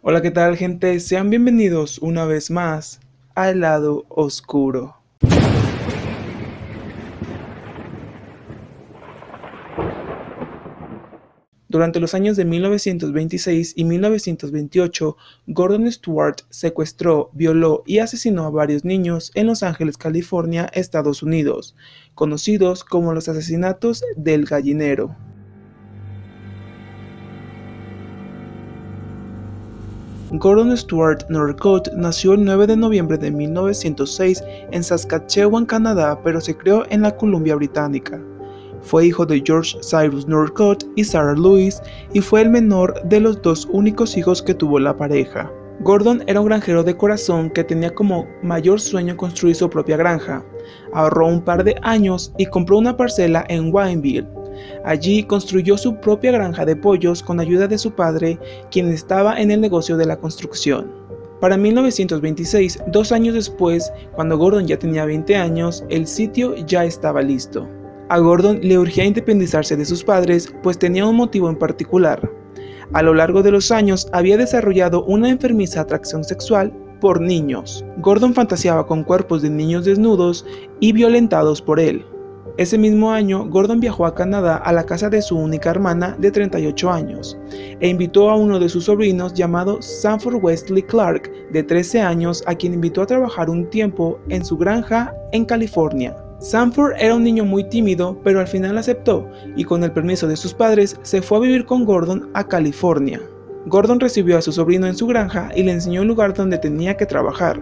Hola, ¿qué tal, gente? Sean bienvenidos una vez más al lado oscuro. Durante los años de 1926 y 1928, Gordon Stewart secuestró, violó y asesinó a varios niños en Los Ángeles, California, Estados Unidos, conocidos como los asesinatos del gallinero. Gordon Stewart Northcote nació el 9 de noviembre de 1906 en Saskatchewan, Canadá, pero se crió en la Columbia Británica. Fue hijo de George Cyrus Northcote y Sarah Louise y fue el menor de los dos únicos hijos que tuvo la pareja. Gordon era un granjero de corazón que tenía como mayor sueño construir su propia granja. Ahorró un par de años y compró una parcela en Wayneville. Allí construyó su propia granja de pollos con ayuda de su padre, quien estaba en el negocio de la construcción. Para 1926, 2 años después, cuando Gordon ya tenía 20 años, el sitio ya estaba listo. A Gordon le urgía independizarse de sus padres, pues tenía un motivo en particular. A lo largo de los años había desarrollado una enfermiza atracción sexual por niños. Gordon fantaseaba con cuerpos de niños desnudos y violentados por él. Ese mismo año, Gordon viajó a Canadá a la casa de su única hermana de 38 años e invitó a uno de sus sobrinos llamado Sanford Wesley Clark, de 13 años, a quien invitó a trabajar un tiempo en su granja en California. Sanford era un niño muy tímido, pero al final aceptó y con el permiso de sus padres se fue a vivir con Gordon a California. Gordon recibió a su sobrino en su granja y le enseñó el lugar donde tenía que trabajar.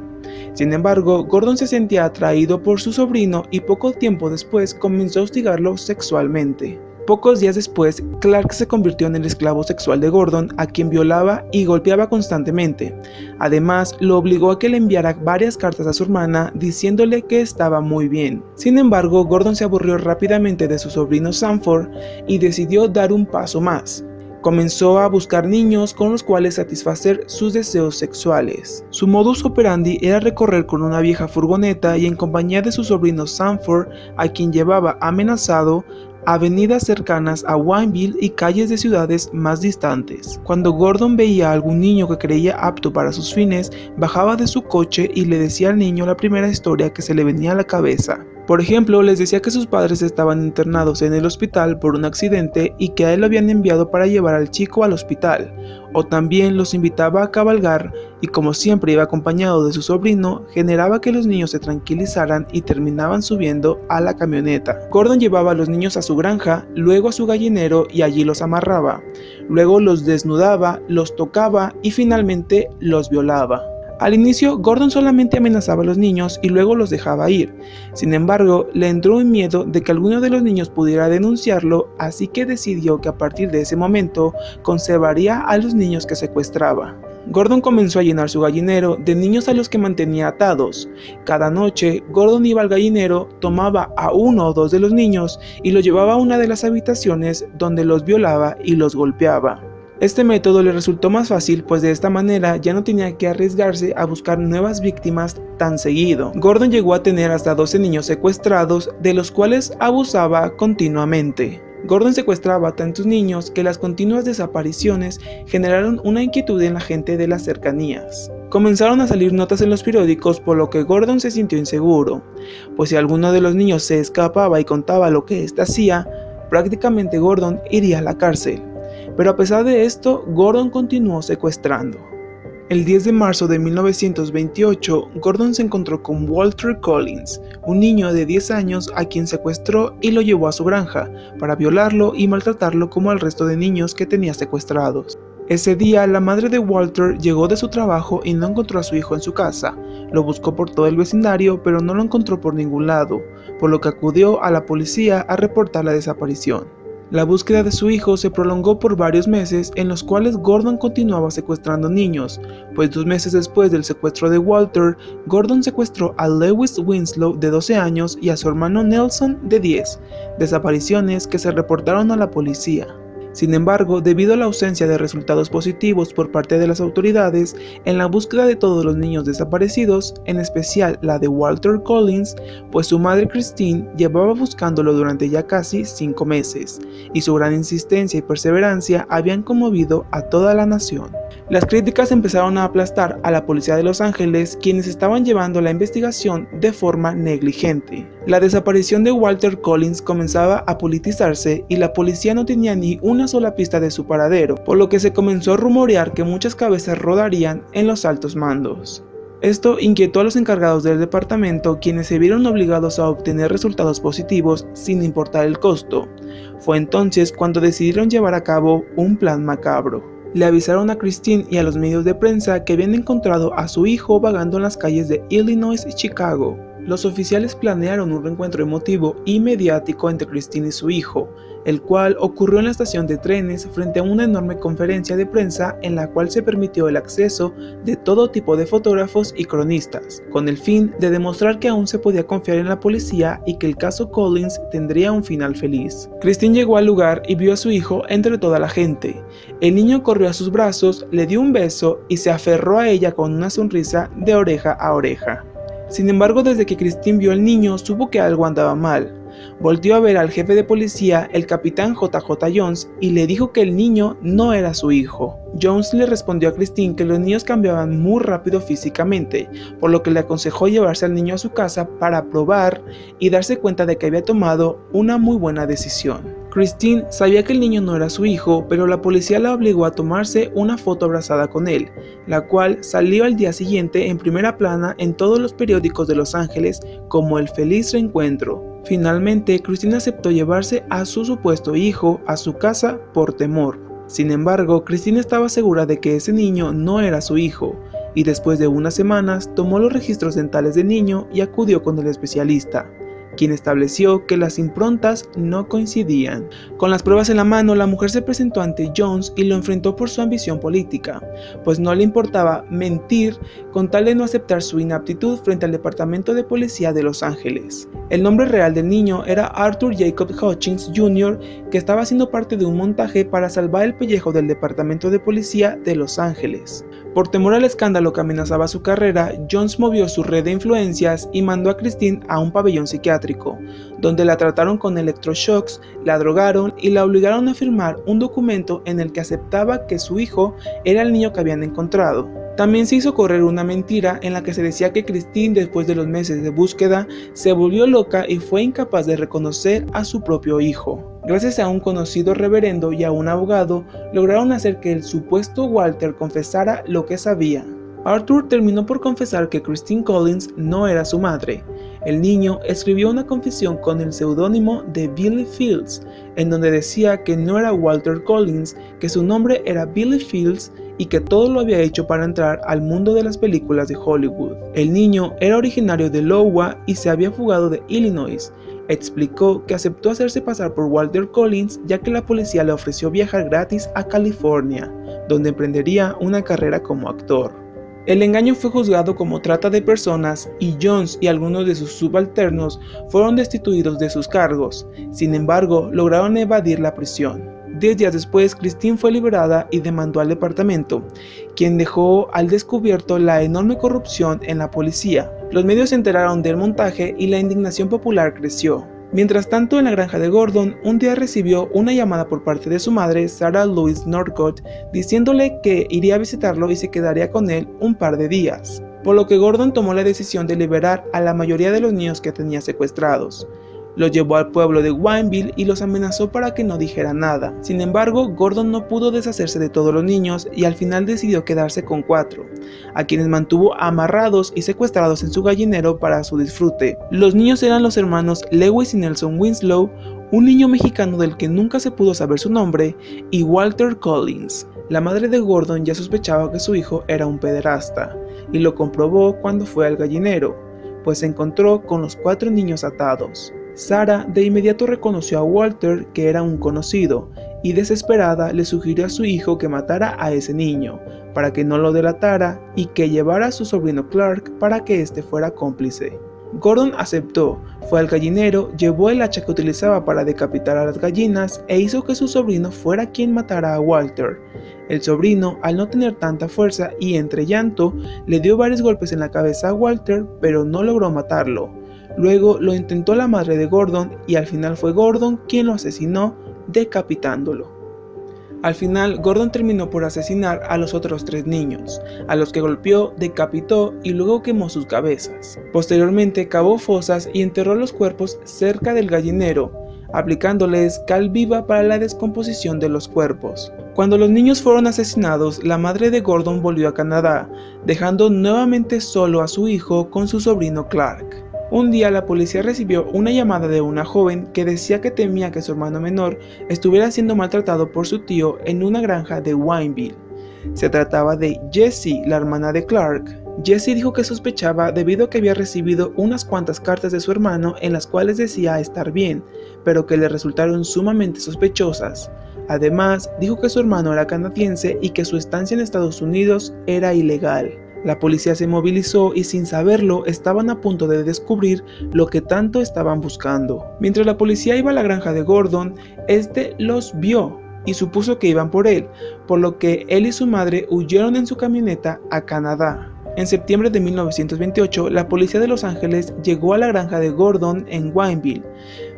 Sin embargo, Gordon se sentía atraído por su sobrino y poco tiempo después comenzó a hostigarlo sexualmente. Pocos días después, Clark se convirtió en el esclavo sexual de Gordon, a quien violaba y golpeaba constantemente. Además, lo obligó a que le enviara varias cartas a su hermana diciéndole que estaba muy bien. Sin embargo, Gordon se aburrió rápidamente de su sobrino Sanford y decidió dar un paso más. Comenzó a buscar niños con los cuales satisfacer sus deseos sexuales. Su modus operandi era recorrer con una vieja furgoneta y en compañía de su sobrino Sanford, a quien llevaba amenazado, avenidas cercanas a Wayneville y calles de ciudades más distantes. Cuando Gordon veía a algún niño que creía apto para sus fines, bajaba de su coche y le decía al niño la primera historia que se le venía a la cabeza. Por ejemplo, les decía que sus padres estaban internados en el hospital por un accidente y que a él lo habían enviado para llevar al chico al hospital. O también los invitaba a cabalgar y, como siempre iba acompañado de su sobrino, generaba que los niños se tranquilizaran y terminaban subiendo a la camioneta. Gordon llevaba a los niños a su granja, luego a su gallinero y allí los amarraba. Luego los desnudaba, los tocaba y finalmente los violaba. Al inicio, Gordon solamente amenazaba a los niños y luego los dejaba ir. Sin embargo, le entró un miedo de que alguno de los niños pudiera denunciarlo, así que decidió que a partir de ese momento conservaría a los niños que secuestraba. Gordon comenzó a llenar su gallinero de niños a los que mantenía atados. Cada noche, Gordon iba al gallinero, tomaba a uno o dos de los niños y los llevaba a una de las habitaciones donde los violaba y los golpeaba. Este método le resultó más fácil, pues de esta manera ya no tenía que arriesgarse a buscar nuevas víctimas tan seguido. Gordon llegó a tener hasta 12 niños secuestrados, de los cuales abusaba continuamente. Gordon secuestraba a tantos niños que las continuas desapariciones generaron una inquietud en la gente de las cercanías. Comenzaron a salir notas en los periódicos, por lo que Gordon se sintió inseguro, pues si alguno de los niños se escapaba y contaba lo que éste hacía, prácticamente Gordon iría a la cárcel. Pero a pesar de esto, Gordon continuó secuestrando. El 10 de marzo de 1928, Gordon se encontró con Walter Collins, un niño de 10 años a quien secuestró y lo llevó a su granja para violarlo y maltratarlo como al resto de niños que tenía secuestrados. Ese día, la madre de Walter llegó de su trabajo y no encontró a su hijo en su casa. Lo buscó por todo el vecindario, pero no lo encontró por ningún lado, por lo que acudió a la policía a reportar la desaparición. La búsqueda de su hijo se prolongó por varios meses, en los cuales Gordon continuaba secuestrando niños, pues 2 meses después del secuestro de Walter, Gordon secuestró a Lewis Winslow, de 12 años, y a su hermano Nelson, de 10, desapariciones que se reportaron a la policía. Sin embargo, debido a la ausencia de resultados positivos por parte de las autoridades en la búsqueda de todos los niños desaparecidos, en especial la de Walter Collins, pues su madre Christine llevaba buscándolo durante ya casi 5 meses, y su gran insistencia y perseverancia habían conmovido a toda la nación. Las críticas empezaron a aplastar a la policía de Los Ángeles, quienes estaban llevando la investigación de forma negligente. La desaparición de Walter Collins comenzaba a politizarse y la policía no tenía ni una sola pista de su paradero, por lo que se comenzó a rumorear que muchas cabezas rodarían en los altos mandos. Esto inquietó a los encargados del departamento, quienes se vieron obligados a obtener resultados positivos sin importar el costo. Fue entonces cuando decidieron llevar a cabo un plan macabro. Le avisaron a Christine y a los medios de prensa que habían encontrado a su hijo vagando en las calles de Illinois y Chicago. Los oficiales planearon un reencuentro emotivo y mediático entre Christine y su hijo, el cual ocurrió en la estación de trenes frente a una enorme conferencia de prensa en la cual se permitió el acceso de todo tipo de fotógrafos y cronistas, con el fin de demostrar que aún se podía confiar en la policía y que el caso Collins tendría un final feliz. Christine llegó al lugar y vio a su hijo entre toda la gente. El niño corrió a sus brazos, le dio un beso y se aferró a ella con una sonrisa de oreja a oreja. Sin embargo, desde que Christine vio al niño, supo que algo andaba mal. Volteó a ver al jefe de policía, el capitán J.J. Jones, y le dijo que el niño no era su hijo. Jones le respondió a Christine que los niños cambiaban muy rápido físicamente, por lo que le aconsejó llevarse al niño a su casa para probar y darse cuenta de que había tomado una muy buena decisión. Christine sabía que el niño no era su hijo, pero la policía la obligó a tomarse una foto abrazada con él, la cual salió al día siguiente en primera plana en todos los periódicos de Los Ángeles como el feliz reencuentro. Finalmente, Christine aceptó llevarse a su supuesto hijo a su casa por temor. Sin embargo, Christine estaba segura de que ese niño no era su hijo, y después de unas semanas tomó los registros dentales del niño y acudió con el especialista, quien estableció que las improntas no coincidían. Con las pruebas en la mano, la mujer se presentó ante Jones y lo enfrentó por su ambición política, pues no le importaba mentir con tal de no aceptar su inaptitud frente al Departamento de Policía de Los Ángeles. El nombre real del niño era Arthur Jacob Hutchins Jr., que estaba haciendo parte de un montaje para salvar el pellejo del Departamento de Policía de Los Ángeles. Por temor al escándalo que amenazaba su carrera, Jones movió su red de influencias y mandó a Christine a un pabellón psiquiátrico, donde la trataron con electroshocks, la drogaron y la obligaron a firmar un documento en el que aceptaba que su hijo era el niño que habían encontrado. También se hizo correr una mentira en la que se decía que Christine, después de los meses de búsqueda, se volvió loca y fue incapaz de reconocer a su propio hijo. Gracias a un conocido reverendo y a un abogado, lograron hacer que el supuesto Walter confesara lo que sabía. Arthur terminó por confesar que Christine Collins no era su madre. El niño escribió una confesión con el seudónimo de Billy Fields, en donde decía que no era Walter Collins, que su nombre era Billy Fields y que todo lo había hecho para entrar al mundo de las películas de Hollywood. El niño era originario de Iowa y se había fugado de Illinois. Explicó que aceptó hacerse pasar por Walter Collins ya que la policía le ofreció viajar gratis a California, donde emprendería una carrera como actor. El engaño fue juzgado como trata de personas y Jones y algunos de sus subalternos fueron destituidos de sus cargos. Sin embargo, lograron evadir la prisión. 10 días después, Christine fue liberada y demandó al departamento, quien dejó al descubierto la enorme corrupción en la policía. Los medios se enteraron del montaje y la indignación popular creció. Mientras tanto, en la granja de Gordon, un día recibió una llamada por parte de su madre, Sarah Louise Norcott, diciéndole que iría a visitarlo y se quedaría con él un par de días, por lo que Gordon tomó la decisión de liberar a la mayoría de los niños que tenía secuestrados. Los llevó al pueblo de Wineville y los amenazó para que no dijeran nada. Sin embargo, Gordon no pudo deshacerse de todos los niños y al final decidió quedarse con 4, a quienes mantuvo amarrados y secuestrados en su gallinero para su disfrute. Los niños eran los hermanos Lewis y Nelson Winslow, un niño mexicano del que nunca se pudo saber su nombre, y Walter Collins. La madre de Gordon ya sospechaba que su hijo era un pederasta, y lo comprobó cuando fue al gallinero, pues se encontró con los 4 niños atados. Sarah de inmediato reconoció a Walter, que era un conocido, y desesperada le sugirió a su hijo que matara a ese niño, para que no lo delatara y que llevara a su sobrino Clark para que éste fuera cómplice. Gordon aceptó, fue al gallinero, llevó el hacha que utilizaba para decapitar a las gallinas e hizo que su sobrino fuera quien matara a Walter. El sobrino, al no tener tanta fuerza y entre llanto, le dio varios golpes en la cabeza a Walter, pero no logró matarlo. Luego lo intentó la madre de Gordon y al final fue Gordon quien lo asesinó, decapitándolo. Al final, Gordon terminó por asesinar a los otros 3 niños, a los que golpeó, decapitó y luego quemó sus cabezas. Posteriormente cavó fosas y enterró los cuerpos cerca del gallinero, aplicándoles cal viva para la descomposición de los cuerpos. Cuando los niños fueron asesinados, la madre de Gordon volvió a Canadá, dejando nuevamente solo a su hijo con su sobrino Clark. Un día la policía recibió una llamada de una joven que decía que temía que su hermano menor estuviera siendo maltratado por su tío en una granja de Wineville. Se trataba de Jessie, la hermana de Clark. Jessie dijo que sospechaba debido a que había recibido unas cuantas cartas de su hermano en las cuales decía estar bien, pero que le resultaron sumamente sospechosas. Además, dijo que su hermano era canadiense y que su estancia en Estados Unidos era ilegal. La policía se movilizó y sin saberlo estaban a punto de descubrir lo que tanto estaban buscando. Mientras la policía iba a la granja de Gordon, este los vio y supuso que iban por él, por lo que él y su madre huyeron en su camioneta a Canadá. En septiembre de 1928, la policía de Los Ángeles llegó a la granja de Gordon en Wineville,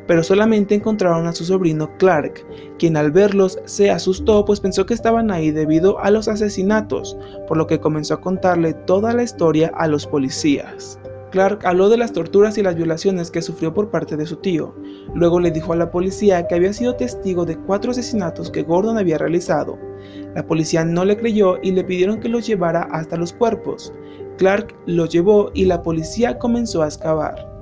pero solamente encontraron a su sobrino Clark, quien al verlos se asustó pues pensó que estaban ahí debido a los asesinatos, por lo que comenzó a contarle toda la historia a los policías. Clark habló de las torturas y las violaciones que sufrió por parte de su tío. Luego le dijo a la policía que había sido testigo de 4 asesinatos que Gordon había realizado. La policía no le creyó y le pidieron que los llevara hasta los cuerpos. Clark los llevó y la policía comenzó a excavar.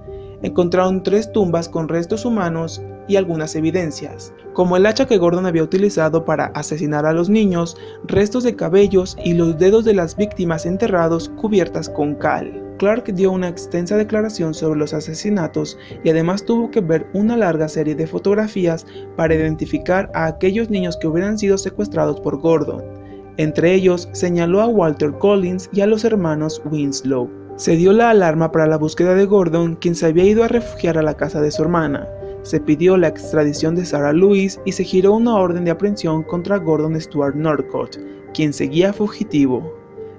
Encontraron 3 tumbas con restos humanos y algunas evidencias, como el hacha que Gordon había utilizado para asesinar a los niños, restos de cabellos y los dedos de las víctimas enterrados cubiertas con cal. Clark dio una extensa declaración sobre los asesinatos y además tuvo que ver una larga serie de fotografías para identificar a aquellos niños que hubieran sido secuestrados por Gordon. Entre ellos señaló a Walter Collins y a los hermanos Winslow. Se dio la alarma para la búsqueda de Gordon, quien se había ido a refugiar a la casa de su hermana. Se pidió la extradición de Sarah Louise y se giró una orden de aprehensión contra Gordon Stuart Norcott, quien seguía fugitivo.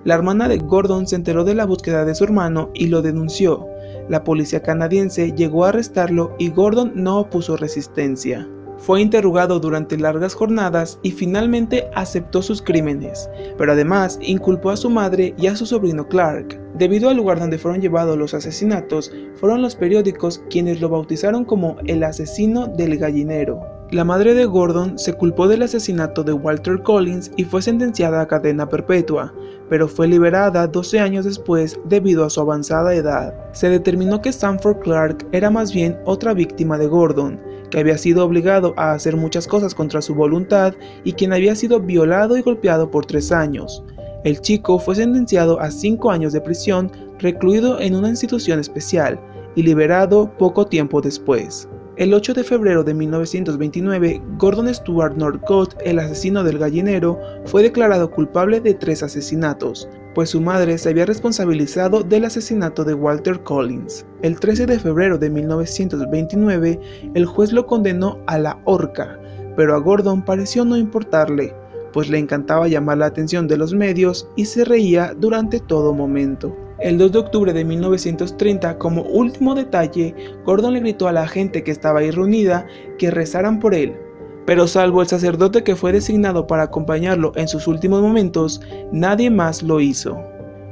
La hermana de Gordon se enteró de la búsqueda de su hermano y lo denunció. La policía canadiense llegó a arrestarlo y Gordon no opuso resistencia. Fue interrogado durante largas jornadas y finalmente aceptó sus crímenes, pero además inculpó a su madre y a su sobrino Clark. Debido al lugar donde fueron llevados los asesinatos, fueron los periódicos quienes lo bautizaron como el asesino del gallinero. La madre de Gordon se culpó del asesinato de Walter Collins y fue sentenciada a cadena perpetua, pero fue liberada 12 años después debido a su avanzada edad. Se determinó que Sanford Clark era más bien otra víctima de Gordon, que había sido obligado a hacer muchas cosas contra su voluntad y quien había sido violado y golpeado por 3 años. El chico fue sentenciado a 5 años de prisión, recluido en una institución especial y liberado poco tiempo después. El 8 de febrero de 1929, Gordon Stuart Norcott, el asesino del gallinero, fue declarado culpable de 3 asesinatos, pues su madre se había responsabilizado del asesinato de Walter Collins. El 13 de febrero de 1929, el juez lo condenó a la horca, pero a Gordon pareció no importarle, pues le encantaba llamar la atención de los medios y se reía durante todo momento. El 2 de octubre de 1930, como último detalle, Gordon le gritó a la gente que estaba ahí reunida que rezaran por él, pero salvo el sacerdote que fue designado para acompañarlo en sus últimos momentos, nadie más lo hizo.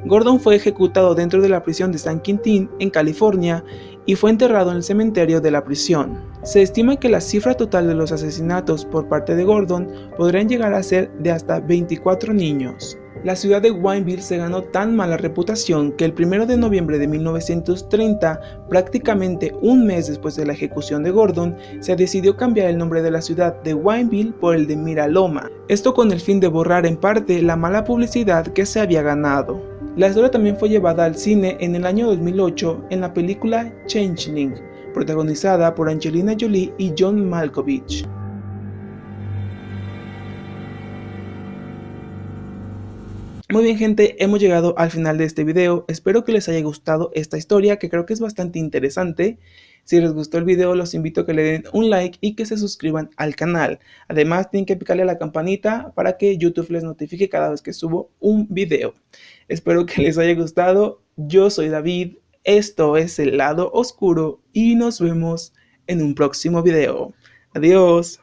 Gordon fue ejecutado dentro de la prisión de San Quintín, en California, y fue enterrado en el cementerio de la prisión. Se estima que la cifra total de los asesinatos por parte de Gordon podrían llegar a ser de hasta 24 niños. La ciudad de Wineville se ganó tan mala reputación que el 1 de noviembre de 1930, prácticamente un mes después de la ejecución de Gordon, se decidió cambiar el nombre de la ciudad de Wineville por el de Miraloma, esto con el fin de borrar en parte la mala publicidad que se había ganado. La historia también fue llevada al cine en el año 2008 en la película Changeling, protagonizada por Angelina Jolie y John Malkovich. Muy bien, gente, hemos llegado al final de este video. Espero que les haya gustado esta historia, que creo que es bastante interesante. Si les gustó el video, los invito a que le den un like y que se suscriban al canal. Además, tienen que picarle a la campanita para que YouTube les notifique cada vez que subo un video. Espero que les haya gustado. Yo soy David, esto es El Lado Oscuro y nos vemos en un próximo video. Adiós.